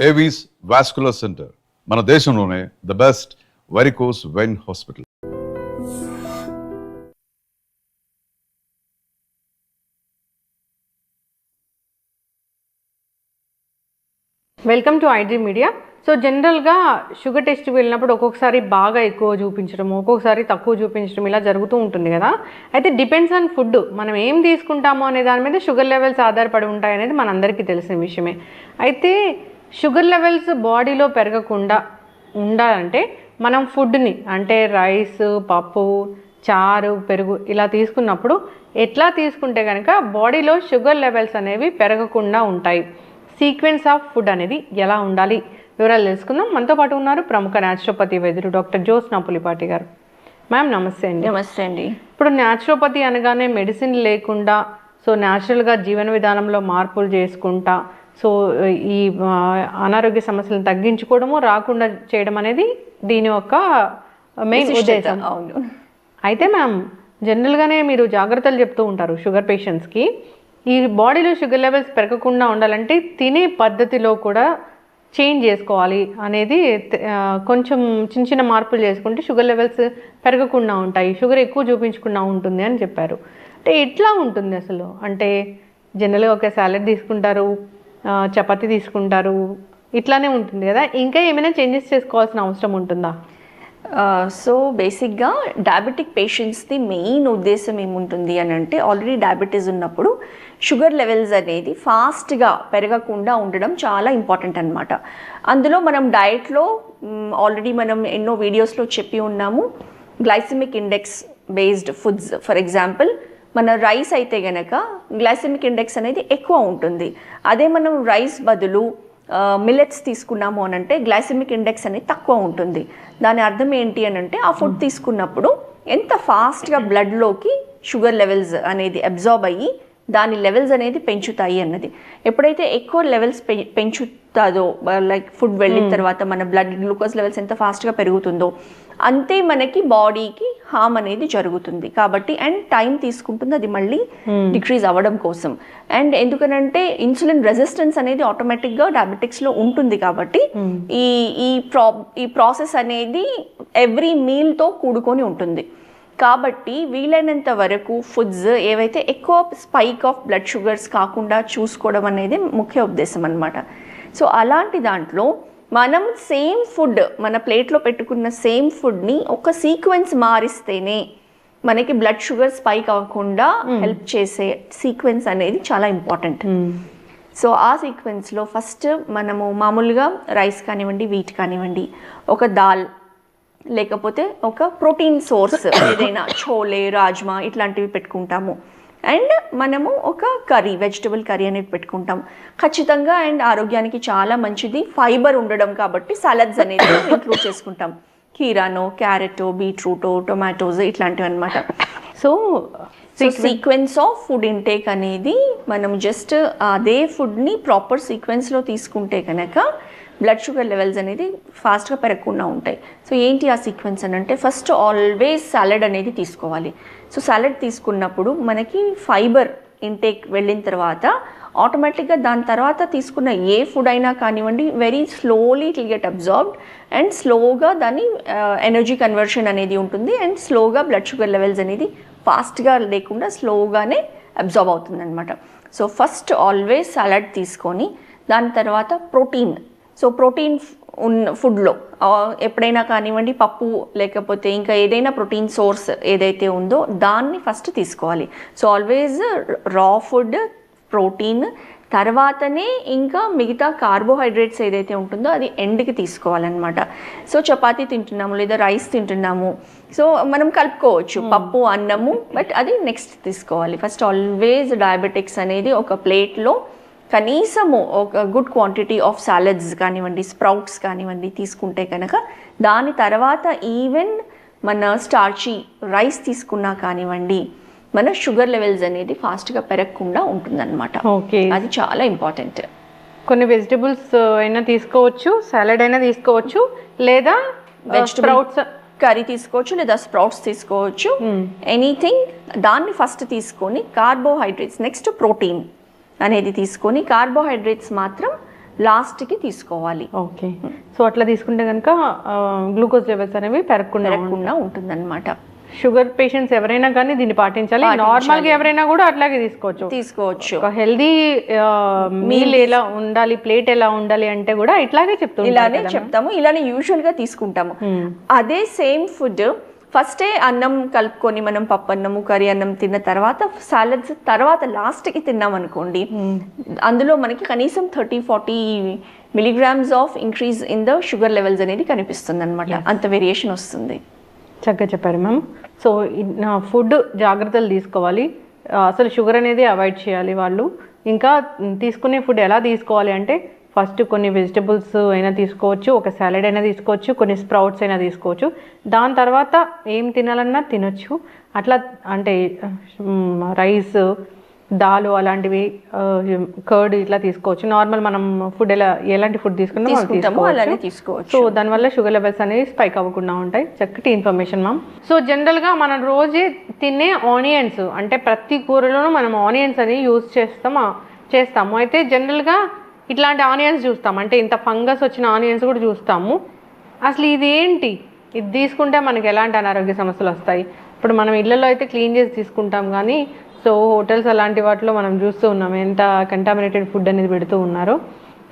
Avis vascular centre, మన దేశంలోనే the best varicose vein hospital. Welcome to iDream media. So జనరల్గా sugar టెస్ట్కి వెళ్ళినప్పుడు ఒక్కొక్కసారి బాగా ఎక్కువ చూపించడం, ఒక్కొక్కసారి తక్కువ చూపించడం ఇలా జరుగుతూ ఉంటుంది కదా. అయితే డిపెండ్స్ ఆన్ ఫుడ్, మనం ఏం తీసుకుంటామో అనే దాని మీద షుగర్ లెవెల్స్ ఆధారపడి ఉంటాయి అనేది మనందరికీ తెలిసిన విషయమే. అయితే షుగర్ లెవెల్స్ బాడీలో పెరగకుండా ఉండాలంటే మనం ఫుడ్ని అంటే రైస్, పప్పు, చారు, పెరుగు ఇలా తీసుకున్నప్పుడు ఎట్లా తీసుకుంటే కనుక బాడీలో షుగర్ లెవెల్స్ అనేవి పెరగకుండా ఉంటాయి, సీక్వెన్స్ ఆఫ్ ఫుడ్ అనేది ఎలా ఉండాలి, వివరాలు తెలుసుకుందాం. మనతో పాటు ఉన్నారు ప్రముఖ న్యాచురోపతి వైద్యులు డాక్టర్ జ్యోత్స్న పులిపాటి గారు. మ్యామ్ నమస్తే అండి. నమస్తే అండి. ఇప్పుడు న్యాచురోపతి అనగానే మెడిసిన్ లేకుండా సో న్యాచురల్గా జీవన విధానంలో మార్పులు చేసుకుంటా సో ఈ అనారోగ్య సమస్యలను తగ్గించుకోవడము, రాకుండా చేయడం అనేది దీని యొక్క మెయిన్ ఉద్దేశం. అవును. అయితే మ్యామ్ జనరల్గానే మీరు జాగ్రత్తలు చెప్తూ ఉంటారు షుగర్ పేషెంట్స్కి. ఈ బాడీలో షుగర్ లెవెల్స్ పెరగకుండా ఉండాలంటే తినే పద్ధతిలో కూడా చేంజ్ చేసుకోవాలి అనేది, కొంచెం చిన్న చిన్న మార్పులు చేసుకుంటే షుగర్ లెవెల్స్ పెరగకుండా ఉంటాయి, షుగర్ ఎక్కువ చూపించకుండా ఉంటుంది అని చెప్పారు. అంటే ఎట్లా ఉంటుంది అసలు? అంటే జనరల్గా ఒక సాలెడ్ తీసుకుంటారు, చపాతీ తీసుకుంటారు, ఇట్లానే ఉంటుంది కదా, ఇంకా ఏమైనా చేంజెస్ చేసుకోవాల్సిన అవసరం ఉంటుందా? సో బేసిక్గా డయాబెటిక్ పేషెంట్స్ది మెయిన్ ఉద్దేశం ఏముంటుంది అని అంటే, ఆల్రెడీ డయాబెటీస్ ఉన్నప్పుడు షుగర్ లెవెల్స్ అనేది ఫాస్ట్గా పెరగకుండా ఉండడం చాలా ఇంపార్టెంట్ అనమాట. అందులో మనం డయట్లో ఆల్రెడీ మనం ఎన్నో వీడియోస్లో చెప్పి ఉన్నాము, glycemic index based foods. For example మన రైస్ అయితే గనక గ్లైసెమిక్ ఇండెక్స్ అనేది ఎక్కువ ఉంటుంది. అదే మనం రైస్ బదులు మిల్లెట్స్ తీసుకున్నాము అని అంటే గ్లైసెమిక్ ఇండెక్స్ అనేది తక్కువ ఉంటుంది. దాని అర్థం ఏంటి అని అంటే, ఆ ఫుడ్ తీసుకున్నప్పుడు ఎంత ఫాస్ట్గా బ్లడ్లోకి షుగర్ లెవెల్స్ అనేది అబ్జార్బ్ అయ్యి దాని లెవెల్స్ అనేది పెంచుతాయి అన్నది. ఎప్పుడైతే ఎక్కువ లెవెల్స్ పెంచుతుందో, లైక్ ఫుడ్ వెళ్ళిన తర్వాత మన బ్లడ్ గ్లూకోజ్ లెవెల్స్ ఎంత ఫాస్ట్గా పెరుగుతుందో అంతే మనకి బాడీకి హామ్ అనేది జరుగుతుంది. కాబట్టి అండ్ టైం తీసుకుంటుంది అది మళ్ళీ డిక్రీజ్ అవ్వడం కోసం. అండ్ ఎందుకనంటే ఇన్సులిన్ రెసిస్టెన్స్ అనేది ఆటోమేటిక్గా డయాబెటిక్స్లో ఉంటుంది. కాబట్టి ఈ ప్రాసెస్ అనేది ఎవ్రీ మీల్తో కూడుకొని ఉంటుంది. కాబట్టి వీలైనంత వరకు ఫుడ్స్ ఏవైతే ఎక్కువ స్పైక్ ఆఫ్ బ్లడ్ షుగర్స్ కాకుండా చూసుకోవడం అనేది ముఖ్య ఉద్దేశం అన్నమాట. సో అలాంటి దాంట్లో మనం సేమ్ ఫుడ్ మన ప్లేట్లో పెట్టుకున్న సేమ్ ఫుడ్ని ఒక సీక్వెన్స్ మారిస్తేనే మనకి బ్లడ్ షుగర్ స్పైక్ అవ్వకుండా హెల్ప్ చేసే సీక్వెన్స్ అనేది చాలా ఇంపార్టెంట్. సో ఆ సీక్వెన్స్లో ఫస్ట్ మనము మామూలుగా రైస్ కానివ్వండి, వీట్ కానివ్వండి, ఒక దాల్ లేకపోతే ఒక ప్రోటీన్ సోర్స్ ఏదైనా చోలే, రాజ్మా ఇట్లాంటివి పెట్టుకుంటాము. అండ్ మనము ఒక కర్రీ, వెజిటబుల్ కర్రీ అనేది పెట్టుకుంటాం ఖచ్చితంగా. అండ్ ఆరోగ్యానికి చాలా మంచిది, ఫైబర్ ఉండడం కాబట్టి సలాడ్స్ అనేది ఇంక్లూడ్ చేసుకుంటాం. కీరానో, క్యారెటో, బీట్రూటో, టొమాటోస్ ఇట్లాంటివి అనమాట. So sequence of food intake అనేది మనం జస్ట్ అదే ఫుడ్ని ప్రాపర్ సీక్వెన్స్లో తీసుకుంటే కనుక బ్లడ్ షుగర్ లెవెల్స్ అనేది ఫాస్ట్గా పెరగకుండా ఉంటాయి. సో ఏంటి ఆ సీక్వెన్స్ అని అంటే, ఫస్ట్ ఆల్వేస్ సాలడ్ అనేది తీసుకోవాలి. సో సాలడ్ తీసుకున్నప్పుడు మనకి ఫైబర్ ఇంటేక్ వెళ్ళిన తర్వాత ఆటోమేటిక్గా దాని తర్వాత తీసుకున్న ఏ ఫుడ్ అయినా కానివ్వండి very slowly it will get absorbed and స్లోగా దాని ఎనర్జీ కన్వర్షన్ అనేది ఉంటుంది. అండ్ స్లోగా బ్లడ్ షుగర్ లెవెల్స్ అనేది ఫాస్ట్గా లేకుండా స్లోగానే అబ్జార్బ్ అవుతుంది అనమాట. సో ఫస్ట్ ఆల్వేస్ సాలడ్ తీసుకొని దాని తర్వాత ప్రోటీన్. సో ప్రోటీన్ ఉన్న ఫుడ్లో ఎప్పుడైనా కానివ్వండి పప్పు లేకపోతే ఇంకా ఏదైనా ప్రోటీన్ సోర్స్ ఏదైతే ఉందో దాన్ని ఫస్ట్ తీసుకోవాలి. సో ఆల్వేస్ రా ఫుడ్, ప్రోటీన్, తర్వాతనే ఇంకా మిగతా కార్బోహైడ్రేట్స్ ఏదైతే ఉంటుందో అది ఎండ్కి తీసుకోవాలన్నమాట. సో చపాతీ తింటున్నాము లేదా రైస్ తింటున్నాము, సో మనం కలుపుకోవచ్చు పప్పు, అన్నము, బట్ అది నెక్స్ట్ తీసుకోవాలి. ఫస్ట్ ఆల్వేస్ డయాబెటిక్స్ అనేది ఒక ప్లేట్లో కనీసము ఒక గుడ్ క్వాంటిటీ ఆఫ్ సాలడ్స్ కానివ్వండి, స్ప్రౌట్స్ కానివ్వండి తీసుకుంటే కనుక దాని తర్వాత ఈవెన్ మన స్టార్చీ రైస్ తీసుకున్నా కానివ్వండి మన షుగర్ లెవెల్స్ అనేది ఫాస్ట్గా పెరగకుండా ఉంటుందన్నమాట. ఓకే, అది చాలా ఇంపార్టెంట్. కొన్ని వెజిటబుల్స్ అయినా తీసుకోవచ్చు, సాలడ్ అయినా తీసుకోవచ్చు, లేదా వెజిటబుల్స్ కర్రీ తీసుకోవచ్చు, లేదా స్ప్రౌట్స్ తీసుకోవచ్చు, ఎనీథింగ్. దాన్ని ఫస్ట్ తీసుకొని కార్బోహైడ్రేట్స్ నెక్స్ట్ ప్రోటీన్ అనేది తీసుకొని కార్బోహైడ్రేట్స్ మాత్రం లాస్ట్కి తీసుకోవాలి. ఓకే, సో అట్లా తీసుకుంటే కనుక గ్లూకోజ్ లెవెల్స్ అనేవి పెరగకుండా ఉంటుందన్నమాట. షుగర్ పేషెంట్స్ ఎవరైనా కానీ దీన్ని పాటించాలి. నార్మల్గా ఎవరైనా కూడా అట్లాగే తీసుకోవచ్చు. ఒక హెల్దీ మీల్ ఎలా ఉండాలి, ప్లేట్ ఎలా ఉండాలి అంటే కూడా ఇట్లాగే చెప్తాము. ఇలానే యూజువల్గా తీసుకుంటాము. అదే సేమ్ ఫుడ్ ఫస్టే అన్నం కలుపుకొని మనం పప్పు అన్నము కర్రీ అన్నం తిన్న తర్వాత సాలడ్స్ తర్వాత లాస్ట్కి తిన్నాం అనుకోండి, అందులో మనకి కనీసం 30-40 milligrams of increase in the sugar levels అనేది కనిపిస్తుంది అనమాట. అంత వేరియేషన్ వస్తుంది. చక్కగా చెప్పారు మ్యామ్. సో ఫుడ్ జాగ్రత్తలు తీసుకోవాలి, అసలు షుగర్ అనేది అవాయిడ్ చేయాలి వాళ్ళు. ఇంకా తీసుకునే ఫుడ్ ఎలా తీసుకోవాలి అంటే ఫస్ట్ కొన్ని వెజిటబుల్స్ అయినా తీసుకోవచ్చు, ఒక సాలడ్ అయినా తీసుకోవచ్చు, కొన్ని స్ప్రౌట్స్ అయినా తీసుకోవచ్చు. దాని తర్వాత ఏం తినాలన్నా తినొచ్చు. అట్లా అంటే రైస్, దాలు అలాంటివి, కర్డ్ ఇట్లా తీసుకోవచ్చు. నార్మల్ మనం ఫుడ్ ఎలాంటి ఫుడ్ తీసుకుంటామో అలానే తీసుకోవచ్చు. సో దానివల్ల షుగర్ లెవెల్స్ అనేవి స్పైక్ అవ్వకుండా ఉంటాయి. చక్కటి ఇన్ఫర్మేషన్ మ్యామ్. సో జనరల్గా మనం రోజే తినే ఆనియన్స్ అంటే ప్రతి కూరలోనూ మనం ఆనియన్స్ అని యూజ్ చేస్తాము. అయితే జనరల్గా ఇట్లాంటి ఆనియన్స్ చూస్తాం, అంటే ఇంత ఫంగస్ వచ్చిన ఆనియన్స్ కూడా చూస్తాము. అసలు ఇది ఏంటి, ఇది తీసుకుంటే మనకి ఎలాంటి అనారోగ్య సమస్యలు వస్తాయి? ఇప్పుడు మనం ఇళ్లలో అయితే క్లీన్ చేసి తీసుకుంటాం, కానీ సో హోటల్స్ అలాంటి వాటిలో మనం చూస్తూ ఉన్నాం ఎంత కంటామినేటెడ్ ఫుడ్ అనేది పెడుతూ ఉన్నారు,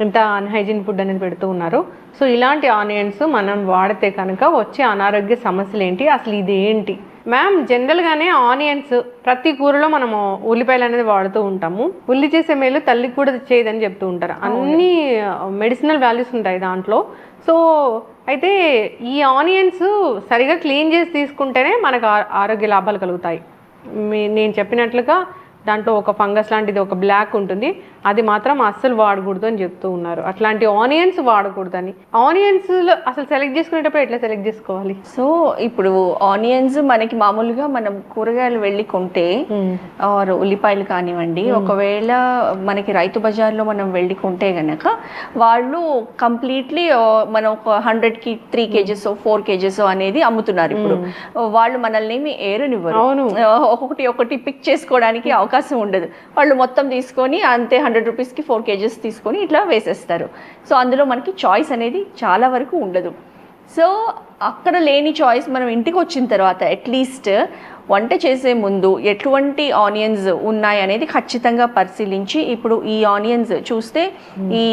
ఎంత అన్హైజీన్ ఫుడ్ అనేది పెడుతూ ఉన్నారు. సో ఇలాంటి ఆనియన్స్ మనం వాడితే కనుక వచ్చే అనారోగ్య సమస్యలు ఏంటి, అసలు ఇది ఏంటి మ్యామ్? జనరల్గానే ఆనియన్స్ ప్రతి కూరలో మనము ఉల్లిపాయలు అనేది వాడుతూ ఉంటాము. ఉల్లి చేసే మేలు తల్లికి కూడా చేయదని చెప్తూ ఉంటారు. అన్ని మెడిసినల్ వాల్యూస్ ఉంటాయి దాంట్లో. సో అయితే ఈ ఆనియన్స్ సరిగా క్లీన్ చేసి తీసుకుంటేనే మనకు ఆరోగ్య లాభాలు కలుగుతాయి. నేను చెప్పినట్లుగా దాంట్లో ఒక ఫంగస్ లాంటిది ఒక బ్లాక్ ఉంటుంది, అది మాత్రం అస్సలు వాడకూడదు అని చెప్తూ ఉన్నారు. అట్లాంటి ఆనియన్స్ వాడకూడదని. ఆనియన్స్లో అసలు సెలెక్ట్ చేసుకునేటప్పుడు ఎట్లా సెలెక్ట్ చేసుకోవాలి? సో ఇప్పుడు ఆనియన్స్ మనకి మామూలుగా మనం కూరగాయలు వెళ్ళి కొంటే ఆర్ ఉల్లిపాయలు కానివ్వండి, ఒకవేళ మనకి రైతు బజార్లో మనం వెళ్ళి కొంటే గనక వాళ్ళు కంప్లీట్లీ మనం ఒక 100కి 3 kgs 4 kgs అనేది అమ్ముతున్నారు. ఇప్పుడు వాళ్ళు మనల్ని ఏమి ఏరునివ్వరు, ఒకటి పిక్ చేసుకోవడానికి అవకాశం ఉండదు. వాళ్ళు మొత్తం తీసుకొని అంతే 100 రూపీస్కి 4 kgs తీసుకొని ఇట్లా వేసేస్తారు. సో అందులో మనకి చాయిస్ అనేది చాలా వరకు ఉండదు. సో అక్కడ లేని చాయిస్ మనం ఇంటికి వచ్చిన తర్వాత అట్లీస్ట్ వంట చేసే ముందు ఎటువంటి ఆనియన్స్ ఉన్నాయి అనేది ఖచ్చితంగా పరిశీలించి, ఇప్పుడు ఈ ఆనియన్స్ చూస్తే ఈ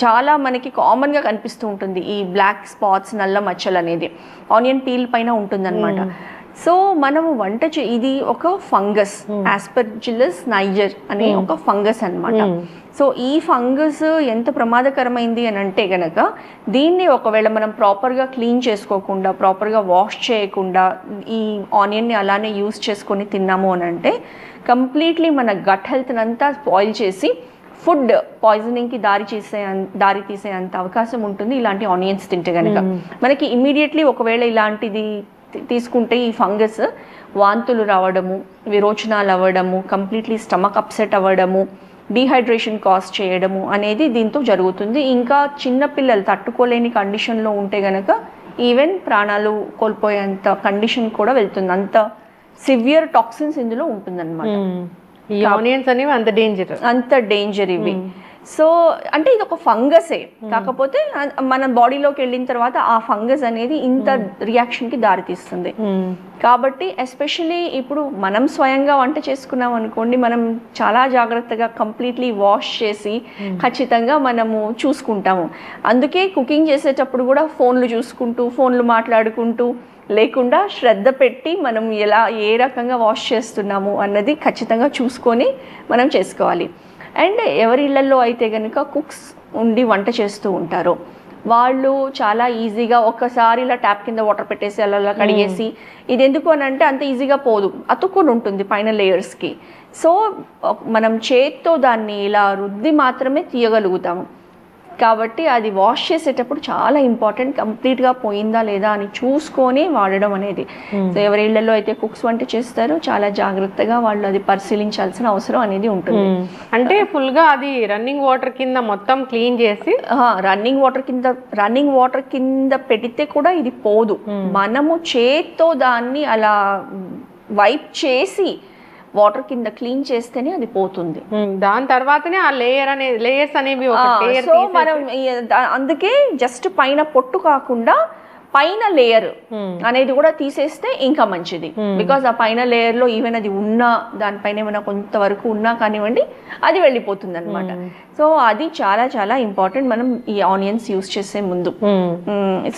చాలా మనకి కామన్గా కనిపిస్తూ ఉంటుంది ఈ బ్లాక్ స్పాట్స్, నల్ల మచ్చలు అనేది ఆనియన్ పీల్ పైన ఉంటుందన్నమాట. సో మనము ఇది ఒక ఫంగస్, ఆస్పర్జిల్లస్ నైజర్ అనే ఒక ఫంగస్ అన్నమాట. సో ఈ ఫంగస్ ఎంత ప్రమాదకరమైంది అని అంటే గనక దీన్ని ఒకవేళ మనం ప్రాపర్గా క్లీన్ చేసుకోకుండా, ప్రాపర్గా వాష్ చేయకుండా ఈ ఆనియన్ని అలానే యూస్ చేసుకొని తిన్నాము అని అంటే కంప్లీట్లీ మన గట్ హెల్త్ని అంతా స్పాయిల్ చేసి ఫుడ్ పాయిజనింగ్కి దారి తీసే అంత అవకాశం ఉంటుంది ఇలాంటి ఆనియన్స్ తింటే కనుక. మనకి ఇమీడియట్లీ ఒకవేళ ఇలాంటిది తీసుకుంటే ఈ ఫంగస్ వాంతులు రావడము, విరోచనాలు అవ్వడము, కంప్లీట్లీ స్టమక్ అప్సెట్ అవ్వడము, డీహైడ్రేషన్ కాజ్ చేయడము అనేది దీంతో జరుగుతుంది. ఇంకా చిన్నపిల్లలు తట్టుకోలేని కండిషన్లో ఉంటే గనక ఈవెన్ ప్రాణాలు కోల్పోయేంత కండిషన్ కూడా వెళ్తుంది. అంత సివియర్ టాక్సిన్స్ ఇందులో ఉంటుందన్నమాట. ఈ ఆనియన్స్ అనేవి అంత డేంజర్ ఇవి. సో అంటే ఇది ఒక ఫంగసే, కాకపోతే మన బాడీలోకి వెళ్ళిన తర్వాత ఆ ఫంగస్ అనేది ఇంత రియాక్షన్కి దారితీస్తుంది. కాబట్టి ఎస్పెషలీ ఇప్పుడు మనం స్వయంగా వంట చేసుకున్నాం అనుకోండి, మనం చాలా జాగ్రత్తగా కంప్లీట్లీ వాష్ చేసి ఖచ్చితంగా మనము చూసుకుంటాము. అందుకే కుకింగ్ చేసేటప్పుడు కూడా ఫోన్లు మాట్లాడుకుంటూ లేకుండా శ్రద్ధ పెట్టి మనం ఏ రకంగా వాష్ చేస్తున్నాము అన్నది ఖచ్చితంగా చూసుకొని మనం చేసుకోవాలి. అండ్ ఎవరి ఇళ్లలో అయితే కనుక కుక్స్ ఉండి వంట చేస్తూ ఉంటారో వాళ్ళు చాలా ఈజీగా ఒక్కసారి ఇలా ట్యాప్ కింద వాటర్ పెట్టేసి అలా కడిగేసి, ఇది ఎందుకు అని అంటే అంత ఈజీగా పోదు, అతుక్కుని ఉంటుంది పైన లేయర్స్కి. సో మనం చేత్తో దాన్ని ఇలా రుద్ది మాత్రమే తీయగలుగుతాము. కాబట్టి అది వాష్ చేసేటప్పుడు చాలా ఇంపార్టెంట్, కంప్లీట్గా పోయిందా లేదా అని చూసుకొని వాడడం అనేది. సో ఎవరి ఇళ్లలో అయితే కుక్స్ వంట చేస్తారో చాలా జాగ్రత్తగా వాళ్ళు అది పరిశీలించాల్సిన అవసరం అనేది ఉంటుంది. అంటే ఫుల్గా అది రన్నింగ్ వాటర్ కింద మొత్తం క్లీన్ చేసి రన్నింగ్ వాటర్ కింద పెడితే కూడా ఇది పోదు. మనము చేత్తో దాన్ని అలా వైప్ చేసి వాటర్ కింద క్లీన్ చేస్తేనే అది పోతుంది. దాని తర్వాతనే ఆ లేయర్స్ అనేవి సో మనం అందుకే జస్ట్ పైన పొట్టు కాకుండా పైన లేయర్ అనేది కూడా తీసేస్తే ఇంకా మంచిది. బికాస్ ఆ పైన లేయర్ లో ఈవెన్ అది ఉన్నా దానిపైన ఏమైనా కొంతవరకు ఉన్నా కానివ్వండి అది వెళ్ళిపోతుంది అనమాట. సో అది చాలా చాలా ఇంపార్టెంట్ మనం ఈ ఆనియన్స్ యూస్ చేసే ముందు.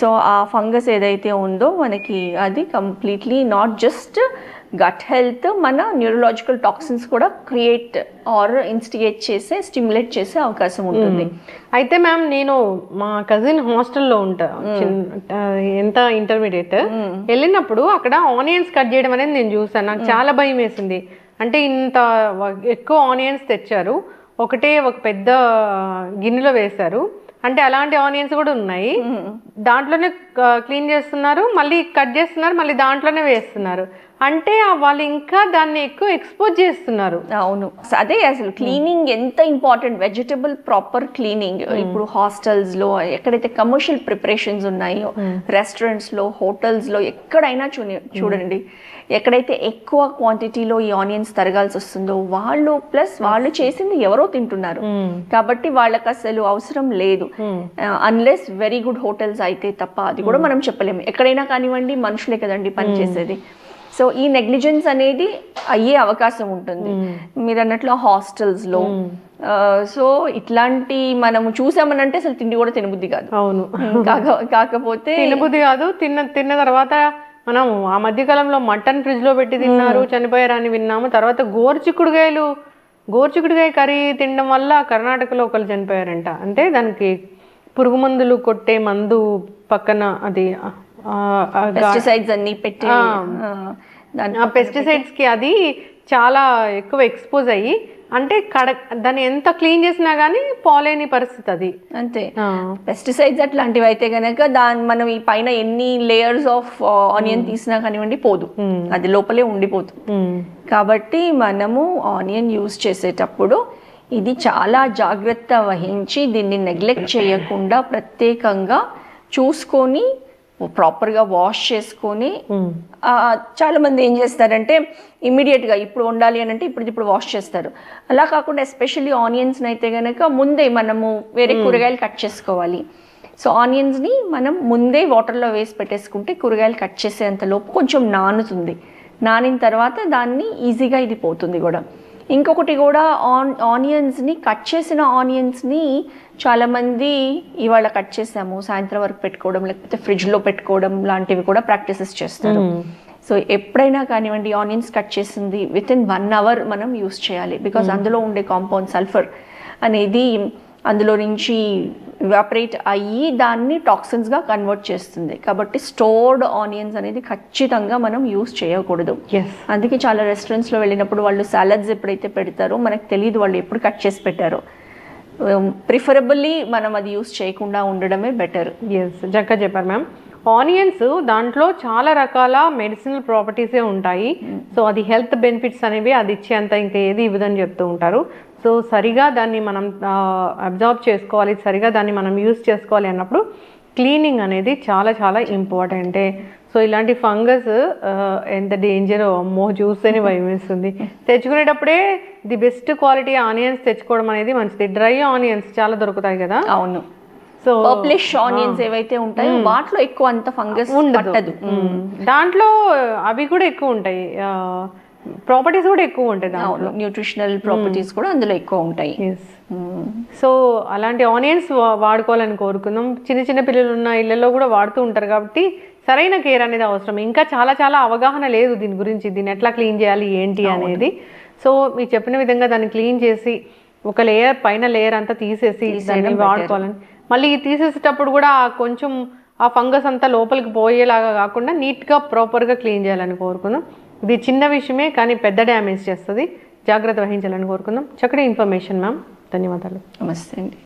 సో ఆ ఫంగస్ ఏదైతే ఉందో మనకి అది completely not just gut health, మన న్యూరలాజికల్ టాక్సిన్స్ కూడా క్రియేట్ ఆర్ ఇన్స్టిగేట్ చేసే స్టిమ్యులేట్ చేసే అవకాశం ఉంటుంది. అయితే మ్యామ్ నేను మా కజిన్ హాస్టల్లో ఉంటా, ఎంత ఇంటర్మీడియట్ వెళ్ళినప్పుడు అక్కడ ఆనియన్స్ కట్ చేయడం అనేది నేను చూసాను. నాకు చాలా భయం వేసింది. అంటే ఇంత ఎక్కువ ఆనియన్స్ తెచ్చారు, ఒక పెద్ద గిన్నెలో వేశారు. అంటే అలాంటి ఆనియన్స్ కూడా ఉన్నాయి, దాంట్లోనే క్లీన్ చేస్తున్నారు, మళ్ళీ కట్ చేస్తున్నారు, మళ్ళీ దాంట్లోనే వేస్తున్నారు. అంటే వాళ్ళు ఇంకా దాన్ని ఎక్కువ ఎక్స్పోజ్ చేస్తున్నారు. అవును, అదే అసలు క్లీనింగ్ ఎంత ఇంపార్టెంట్, వెజిటబుల్ ప్రాపర్ క్లీనింగ్. ఇప్పుడు హాస్టల్స్ లో ఎక్కడైతే కమర్షియల్ ప్రిపరేషన్స్ ఉన్నాయో, రెస్టారెంట్స్ లో, హోటల్స్ లో ఎక్కడైనా చూడండి, ఎక్కడైతే ఎక్కువ క్వాంటిటీలో ఈ ఆనియన్స్ తరగాల్సి వస్తుందో వాళ్ళు చేసింది ఎవరో తింటున్నారు. కాబట్టి వాళ్ళకి అసలు అవసరం లేదు, అన్లెస్ వెరీ గుడ్ హోటల్స్ అయితే తప్ప. అది కూడా మనం చెప్పలేము, ఎక్కడైనా కానివ్వండి మనుషులే కదండి పనిచేసేది. సో ఈ నెగ్లిజెన్స్ అనేది అయ్యే అవకాశం ఉంటుంది మీరు అన్నట్లు హాస్టల్స్లో. సో ఇట్లాంటి మనము చూసామనంటే అసలు తిండి కూడా తినబుద్ధి కాదు. అవును, కాకపోతే తినబుద్ధి కాదు. తిన్న తర్వాత మనం ఆ మధ్యకాలంలో మటన్ ఫ్రిడ్జ్ లో పెట్టి తిన్నారు, చనిపోయారని విన్నాము. తర్వాత గోరుచిక్కుడుకాయ కర్రీ తినడం వల్ల కర్ణాటకలో ఒకరు చనిపోయారంట. అంటే దానికి పురుగు మందులు కొట్టే మందు పక్కన అది పెస్టిసైడ్స్ అన్ని పెట్టి, పెస్టిసైడ్స్ కి అది చాలా ఎక్కువ ఎక్స్పోజ్ అయ్యి, అంటే దాన్ని ఎంత క్లీన్ చేసినా గానీ పోలేని పరిస్థితి అది. అంతే, పెస్టిసైడ్స్ అట్లాంటివి అయితే కనుక మనం ఈ పైన ఎన్ని లేయర్స్ ఆఫ్ ఆనియన్ తీసినా కానివ్వండి పోదు, అది లోపలే ఉండిపోతుంది. కాబట్టి మనము ఆనియన్ యూస్ చేసేటప్పుడు ఇది చాలా జాగ్రత్త వహించి దీన్ని నెగ్లెక్ట్ చేయకుండా ప్రత్యేకంగా చూసుకొని ప్రాపర్గా వాష్ చేసుకొని, చాలా మంది ఏం చేస్తారంటే ఇమ్మీడియట్గా ఇప్పుడు వండాలి అని అంటే ఇప్పుడు వాష్ చేస్తారు. అలా కాకుండా ఎస్పెషల్లీ ఆనియన్స్ని అయితే కనుక ముందే మనము వేరే కూరగాయలు కట్ చేసుకోవాలి. సో ఆనియన్స్ని మనం ముందే వాటర్లో వేసి పెట్టేసుకుంటే కూరగాయలు కట్ చేసేంతలోపు కొంచెం నానుతుంది. నానిన తర్వాత దాన్ని ఈజీగా ఇది పోతుంది కూడా. ఇంకొకటి కూడా ఆనియన్స్ని కట్ చేసిన ఆనియన్స్ని చాలామంది ఇవాళ కట్ చేసాము సాయంత్రం వరకు పెట్టుకోవడం, లేకపోతే ఫ్రిడ్జ్లో పెట్టుకోవడం లాంటివి కూడా ప్రాక్టీసెస్ చేస్తారు. సో ఎప్పుడైనా కానివ్వండి ఆనియన్స్ కట్ చేసింది వితిన్ 1 hour మనం యూస్ చేయాలి. బికాజ్ అందులో ఉండే కాంపౌండ్ సల్ఫర్ అనేది అందులో నుంచి ఇవాపరేట్ అయ్యి దాన్ని టాక్సిన్స్గా కన్వర్ట్ చేస్తుంది. కాబట్టి స్టోర్డ్ ఆనియన్స్ అనేది ఖచ్చితంగా మనం యూస్ చేయకూడదు. అందుకే చాలా రెస్టారెంట్స్లో వెళ్ళినప్పుడు వాళ్ళు సాలడ్స్ ఎప్పుడైతే పెడతారో మనకు తెలియదు వాళ్ళు ఎప్పుడు కట్ చేసి పెట్టారో. ప్రిఫరబుల్లీ మనం అది యూస్ చేయకుండా ఉండడమే బెటర్. చక్కగా చెప్పారు మ్యామ్. ఆనియన్స్ దాంట్లో చాలా రకాల మెడిసినల్ ప్రాపర్టీసే ఉంటాయి. సో అది హెల్త్ బెనిఫిట్స్ అనేవి అది ఇచ్చేంత ఇంకా ఏది ఇవ్వదని చెప్తూ ఉంటారు. సో సరిగా దాన్ని మనం అబ్జార్బ్ చేసుకోవాలి, సరిగా దాన్ని మనం యూస్ చేసుకోవాలి అన్నప్పుడు క్లీనింగ్ అనేది చాలా చాలా ఇంపార్టెంటే. సో ఇలాంటి ఫంగస్ ఎంత డేంజరో అమ్మో చూస్తేనే భయం వేస్తుంది. తెచ్చుకునేటప్పుడే ది బెస్ట్ క్వాలిటీ ఆనియన్స్ తెచ్చుకోవడం అనేది మంచిది. డ్రై ఆనియన్స్ చాలా దొరుకుతాయి కదా. అవును, సో పర్ప్లిష్ ఆనియన్స్ ఏవైతే ఉంటాయో వాటిలో ఎక్కువ అంత ఫంగస్ ఉండదు. దాంట్లో అవి కూడా ఎక్కువ ఉంటాయి, ప్రాపర్టీస్ కూడా ఎక్కువ ఉంటాయి, దాంట్లో న్యూట్రిషనల్ ప్రాపర్టీస్ కూడా అందులో ఎక్కువ ఉంటాయి. సో అలాంటి ఆనియన్స్ వాడుకోవాలని కోరుకుందాం. చిన్న పిల్లలు ఉన్న ఇళ్లలో కూడా వాడుతూ ఉంటారు కాబట్టి సరైన కేర్ అనేది అవసరం. ఇంకా చాలా చాలా అవగాహన లేదు దీని గురించి, దీన్ని ఎట్లా క్లీన్ చేయాలి ఏంటి అనేది. సో మీరు చెప్పిన విధంగా దాన్ని క్లీన్ చేసి ఒక లేయర్ పైన లేయర్ అంతా తీసేసి దాన్ని వాడుకోవాలని, మళ్ళీ తీసేసేటప్పుడు కూడా కొంచెం ఆ ఫంగస్ అంతా లోపలికి పోయేలాగా కాకుండా నీట్గా ప్రాపర్గా క్లీన్ చేయాలని కోరుకుందాం. ఇది చిన్న విషయమే కానీ పెద్ద డ్యామేజ్ చేస్తుంది, జాగ్రత్త వహించాలని కోరుకుందాం. చక్కటి ఇన్ఫర్మేషన్ మ్యామ్, ధన్యవాదాలు. నమస్తే అండి.